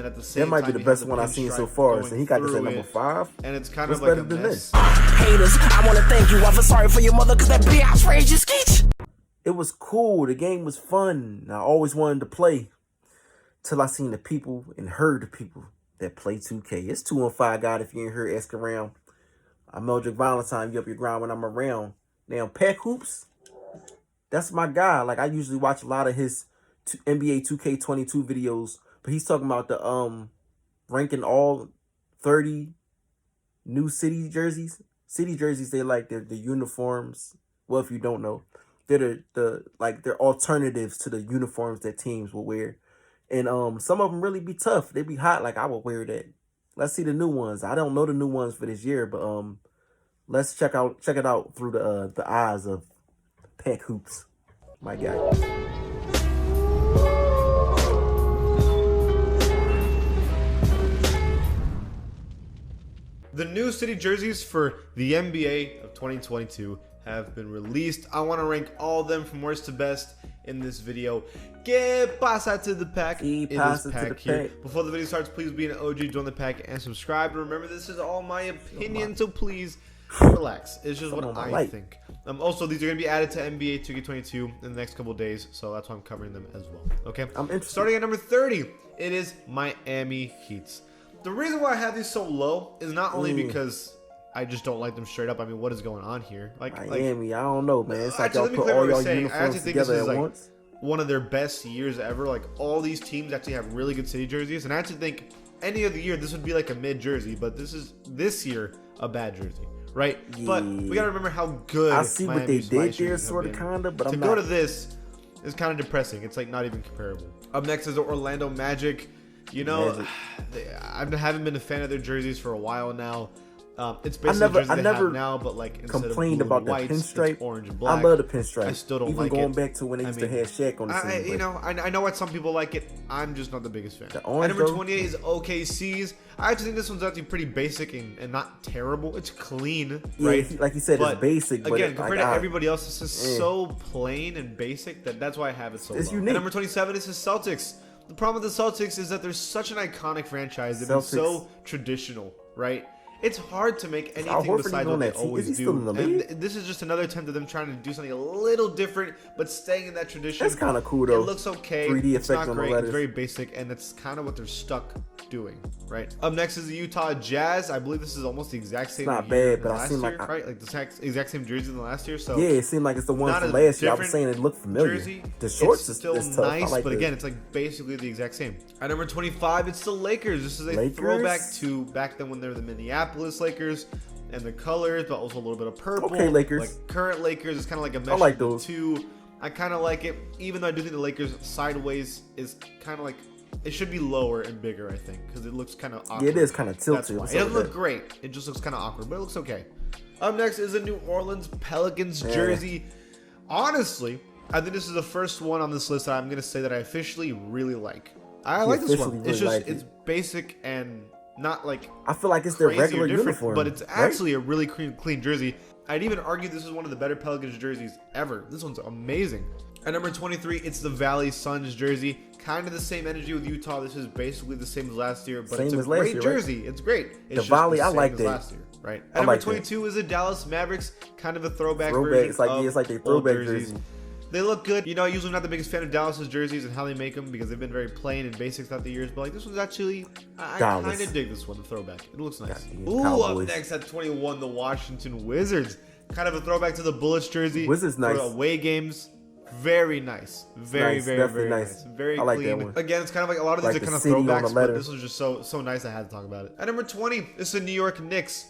And at the same That might time, be the best one I've seen so far. So he got this at number 5. And it's kind What's of like better a than mess. this? Haters, I want to thank you. I feel sorry for your mother because that bitch raised your skeet. It was cool. The game was fun. I always wanted to play till I seen the people and heard the people that play 2K. It's 215, God. If you ain't heard, ask around. I'm Eldric Valentine. You up your grind when I'm around. Now, Pack Hoops, that's my guy. Like, I usually watch a lot of his NBA 2K22 videos, but he's talking about the ranking all 30 new city jerseys. City jerseys, they like the uniforms. Well, if you don't know, they're they're alternatives to the uniforms that teams will wear. And some of them really be tough. They be hot. Like, I would wear that. Let's see the new ones. I don't know the new ones for this year, but let's check it out through the eyes of Pack Hoops, my guy. The new city jerseys for the NBA of 2022 have been released. I want to rank all of them from worst to best in this video. Que pasa to the pack? It is Pack here. Before the video starts, please be an OG, join the pack, and subscribe. Remember, this is all my opinion, so please relax. It's just what I think. Also, these are going to be added to NBA 2K22 in the next couple days, so that's why I'm covering them as well. Okay, starting at number 30, it is Miami Heats. The reason why I have these so low is not only because I just don't like them straight up. I mean, what is going on here? Miami, I don't know, man. It's like actually, y'all put all your uniforms together at like once. One of their best years ever. Like, all these teams actually have really good city jerseys, and I actually think any other year this would be like a mid jersey, but this year a bad jersey, right? Yeah. But we gotta remember how good I see what they did there, sort of, kind of, but to go to this is kind of depressing. It's like not even comparable. Up next is the Orlando Magic. You know, I haven't been a fan of their jerseys for a while now. It's basically the jersey they have now, but like instead complained of blue about the whites, pinstripe. it's orange and black. I love the pinstripe. I still don't even like going it. back to when they used to have Shaq on the scene. You know, I know why some people like it. I'm just not the biggest fan. The orange, At number 28 is OKC's. I actually think this one's actually pretty basic and not terrible. It's clean, right? Yeah, like you said, it's basic. But again, compared to everybody else, this is so plain and basic that's why I have it so low. Unique. At number 27 is the Celtics. The problem with the Celtics is that they're such an iconic franchise. They've been so traditional, right? It's hard to make anything besides what they always do. And this is just another attempt of them trying to do something a little different, but staying in that tradition. That's kind of cool, though. It looks okay. 3D it's not effect on great. the letters. It's very basic, and that's kind of what they're stuck doing, right? Up next is the Utah Jazz. I believe this is almost the exact same. It's not bad, but I seem like right, like the exact same jersey than last year. So yeah, it seemed like it's the one from last year. I was saying it looked familiar. Jersey, the shorts is still is nice, like but again, it's like basically the exact same. At number 25, it's the Lakers. This is a throwback to back then when they were the Minneapolis Lakers. And the colors, but also a little bit of purple. Okay, Lakers. Like current Lakers is kind of like a mesh. I like those. Two. I kind of like it, even though I do think the Lakers sideways is kind of like it should be lower and bigger. I think because it looks kind of awkward. Yeah, it is kind of tilted. It doesn't look great. It just looks kind of awkward, but it looks okay. Up next is a New Orleans Pelicans jersey. Honestly, I think this is the first one on this list that I'm gonna say that I officially really like. I like this one. It's just it's basic and not like I feel like it's their regular uniform, but it's actually a really clean jersey. I'd even argue this is one of the better Pelicans jerseys ever. This one's amazing. At number 23, it's the Valley Suns jersey. Kind of the same energy with Utah. This is basically the same as last year, but it's a great jersey. It's great. It's the Valley, I like that. Last year, right? At number 22 is the Dallas Mavericks. Kind of a throwback version. It's like the throwback jersey. They look good. You know, I'm usually not the biggest fan of Dallas's jerseys and how they make them because they've been very plain and basic throughout the years. But like this one's actually, I kind of dig this one, the throwback. It looks nice. Ooh, up next at 21, the Washington Wizards. Kind of a throwback to the Bullets jersey. Wizards nice. For away games. Very nice. Very nice. Very I like clean. that one. Again, it's kind of like a lot of these are kind of throwbacks, but this was just so nice I had to talk about it. At number 20, it's the New York Knicks.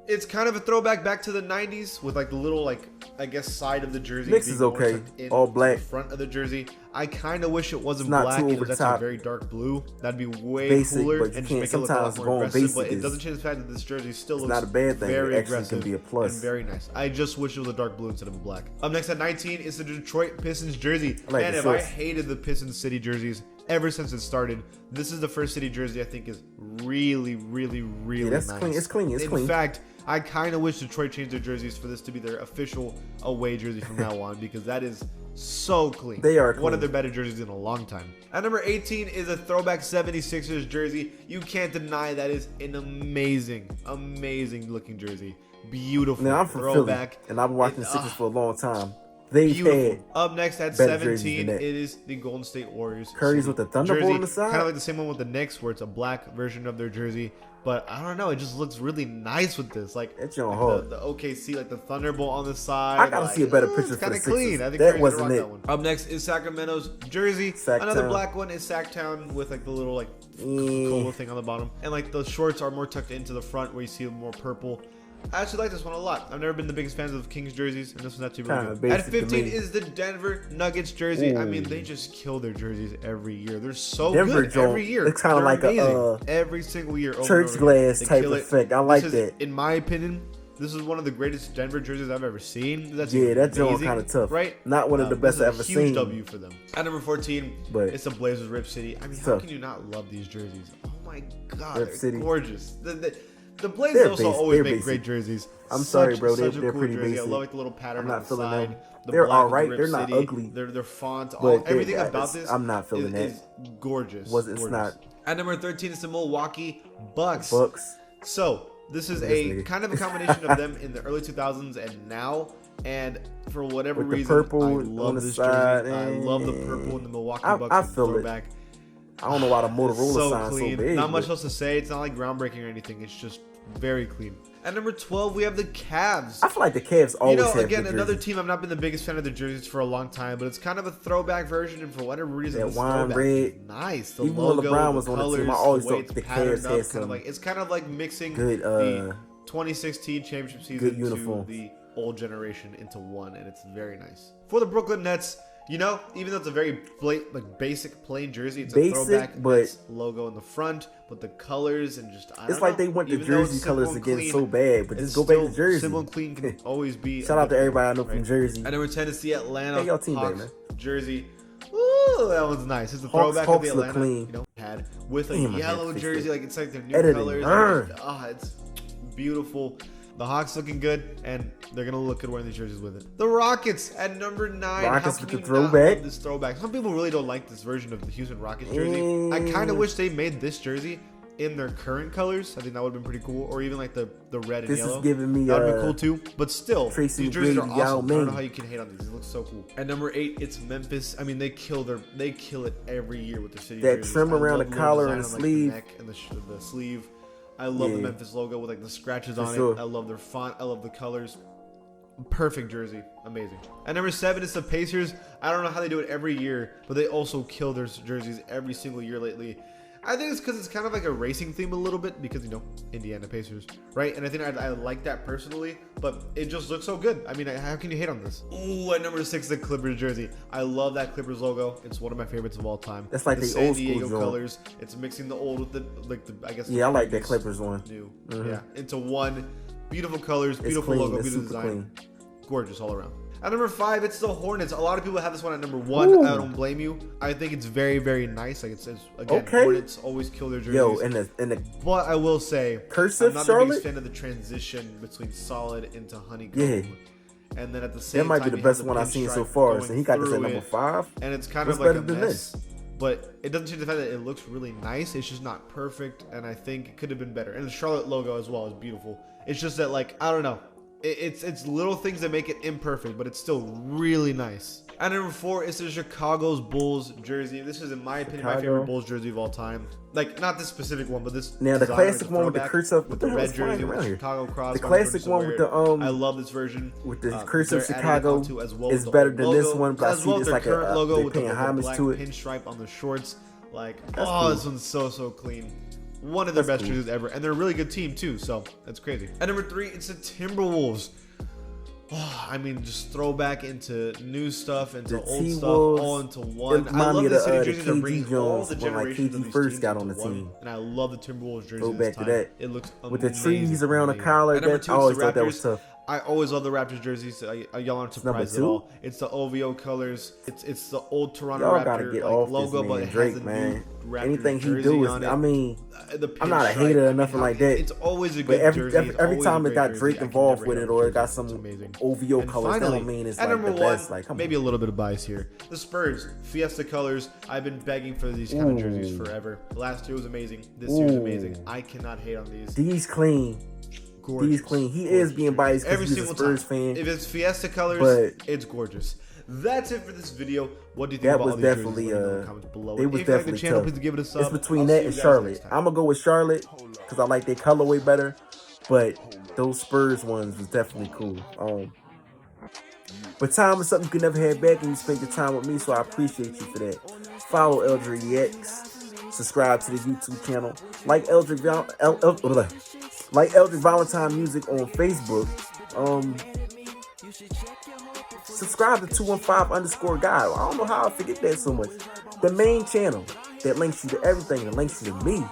It's kind of a throwback back to the 90s with like the little like I guess side of the jersey. Knicks is okay. All black. The front of the jersey. I kind of wish it wasn't black. It was actually very dark blue. That'd be way cooler and just make it look a lot more aggressive. But it doesn't change the fact that this jersey still looks not a bad thing. Very it aggressive can be a plus. And very nice. I just wish it was a dark blue instead of a black. Up next at 19 is the Detroit Pistons jersey. Man, if I hated the Pistons City jerseys ever since it started, this is the first City jersey I think is really nice. It's clean. In fact, I kind of wish Detroit changed their jerseys for this to be their official away jersey from now on because that is So clean. They are clean. One of their better jerseys in a long time. At number 18 is a throwback 76ers jersey. You can't deny that is an amazing looking jersey. Beautiful. Now I'm from throwback. Philly, and I've been watching the Sixers for a long time. They've had up next at 17, it is the Golden State Warriors. Curry's with the Thunderbolt on the side. Kind of like the same one with the Knicks, where it's a black version of their jersey. But I don't know, it just looks really nice with this. Like the OKC, like the Thunderbolt on the side. I gotta see a better picture for the Sixers. Clean. I think that wasn't it. That one. Up next is Sacramento's jersey. Another black one is Sacktown with like the little like Coca-Cola thing on the bottom, and like the shorts are more tucked into the front where you see more purple. I actually like this one a lot. I've never been the biggest fan of Kings jerseys, and this one's actually really good. At 15 is the Denver Nuggets jersey. Ooh. I mean, they just kill their jerseys every year. They're so good every year. It's kind of like amazing. Every single year. Church glass type effect. I like that. In my opinion, this is one of the greatest Denver jerseys I've ever seen. That's that joint kind of tough. Right? Not one of the best I've ever seen. Huge W for them. At number 14, it's the Blazers Rip City. I mean, how can you not love these jerseys? Oh my God, they're gorgeous. The Blazers also always make great jerseys. I'm sorry, bro. They're cool pretty jersey. basic. I love like the little pattern on the side. Them. They're all right. They're not ugly. Their font, everything about this. I'm not feeling that. Is gorgeous. It's not. At number 13 is the Milwaukee Bucks. So this is kind of a combination of them in the early 2000s and now. And for whatever reason, I love this jersey. I love the purple in the Milwaukee Bucks. I feel throwback. I don't know why the Motorola sign's so big. Not much else to say. It's not like groundbreaking or anything. It's just very clean. At number 12, we have the Cavs. I feel like the Cavs always have again, another team. I've not been the biggest fan of their jerseys for a long time, but it's kind of a throwback version, and for whatever reason, that wine red, nice. The even logo, when LeBron was on the team, I always thought the Cavs had some. It's kind of like mixing good, the 2016 championship season to the old generation into one, and it's very nice. For the Brooklyn Nets, even though it's a very basic plain jersey, it's a throwback logo in the front, but the colors and just it's like they want the jersey colors again so bad, but just go back to Jersey. Simple and clean can always be. Shout out to everybody I know from Jersey. At number 10 is the Atlanta Hawks jersey. Ooh, that one's nice. It's a throwback of the Atlanta clean. had with a yellow jersey, like it's like their new colors. It's beautiful. The Hawks looking good, and they're gonna look good wearing these jerseys with it. The Rockets at number 9. Rockets with the throwback. This throwback. Some people really don't like this version of the Houston Rockets jersey. I kind of wish they made this jersey in their current colors. I think that would have been pretty cool, or even like the red and yellow. This is giving me that would be cool too. But still, Tracy these jerseys are awesome. I don't know how Ming. you can hate on these. These look so cool. At number 8, it's Memphis. I mean, they kill it every year with their city jerseys. That trim around the collar and the sleeve, the neck and the sleeve. I love the Memphis logo with like the scratches on it. I love their font. I love the colors. Perfect jersey. Amazing. At number 7 is the Pacers. I don't know how they do it every year, but they also kill their jerseys every single year lately. I think it's because it's kind of like a racing theme a little bit because, Indiana Pacers, right? And I think I like that personally, but it just looks so good. I mean, how can you hate on this? Ooh, at number 6, the Clippers jersey. I love that Clippers logo. It's one of my favorites of all time. That's like the San old Diego school colors. It's mixing the old with the I guess. Yeah, I like that Clippers one. New, into one. Beautiful colors, beautiful logo, beautiful design. Gorgeous all around. At number 5, it's the Hornets. A lot of people have this one at number 1. Ooh. I don't blame you. I think it's very, very nice. Like it says again, Hornets always kill their jerseys. But I will say, cursive, I'm not the biggest fan of the transition between solid into honeycomb. Yeah. And then at the same time, that might be the best one I've seen so far. So he got this at number 5. And it's kind of like a mess. But it doesn't change the fact that it looks really nice. It's just not perfect. And I think it could have been better. And the Charlotte logo as well is beautiful. It's just that, like, I don't know. It's little things that make it imperfect, but it's still really nice. At number 4 is the Chicago's Bulls jersey. This is, in my opinion, my favorite Bulls jersey of all time. Like, not this specific one, but this. Now the classic one with the cursive, with the red jersey with the Chicago cross. The classic one with the I love this version with the cursive Chicago is better than this one, but I see it's like a logo with the black pinstripe on the shorts. Like, this one's so clean. One of their best jerseys ever, and they're a really good team too, so that's crazy. At number 3, it's the Timberwolves. Oh, I mean, just throwback into new stuff, into old stuff, all into one. I love the city jerseys that bring all the generations of these teams got on the into team. one, and I love the Timberwolves jersey. Go back to that. It looks amazing. With the trees around the collar. At number 2, I always thought that was tough. I always love the Raptors jerseys. Y'all aren't surprised at all. It's the OVO colors. It's the old Toronto Raptor logo, but it Drake, has a man. new Raptor Anything he jersey do is, on it. I mean, The I'm not a hater or nothing like that. It's always a but good jersey. every time it got Drake involved with it, or it got some amazing. OVO And colors, finally, that don't mean it's at like the number best. one, Like, come maybe on. a little bit of bias here. The Spurs Fiesta colors. I've been begging for these kind of jerseys forever. Last year was amazing. This year's amazing. I cannot hate on these. These clean. Gorgeous. These clean. He is being biased because he's a Spurs fan. If it's Fiesta colors, but it's gorgeous. That's it for this video. What do you think that about was all these definitely jerseys? Let me know in the comments below. It was if you like definitely the channel, tough. please give it a sub. It's between I'll that see and you guys Charlotte. next time. I'm gonna go with Charlotte because I like their colorway better. But those Spurs ones was definitely cool. But time is something you can never have back, and you spent your time with me, so I appreciate you for that. Follow Eldric EX. Subscribe to the YouTube channel. Like Eldric Valentine Music on Facebook. Subscribe to 215_guy. I don't know how I forget that so much. The main channel that links you to everything, that links you to me,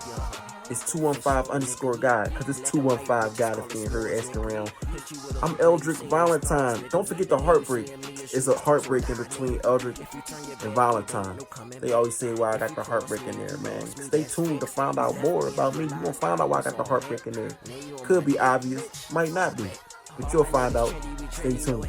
is 215_guy, because it's 215 guy that's being heard asking around. I'm Eldric Valentine. Don't forget the heartbreak. It's a heartbreak in between Eldric and Valentine. They always say why I got the heartbreak in there, man. Stay tuned to find out more about me. You're gonna find out why I got the heartbreak in there. Could be obvious, might not be, but you'll find out. Stay tuned.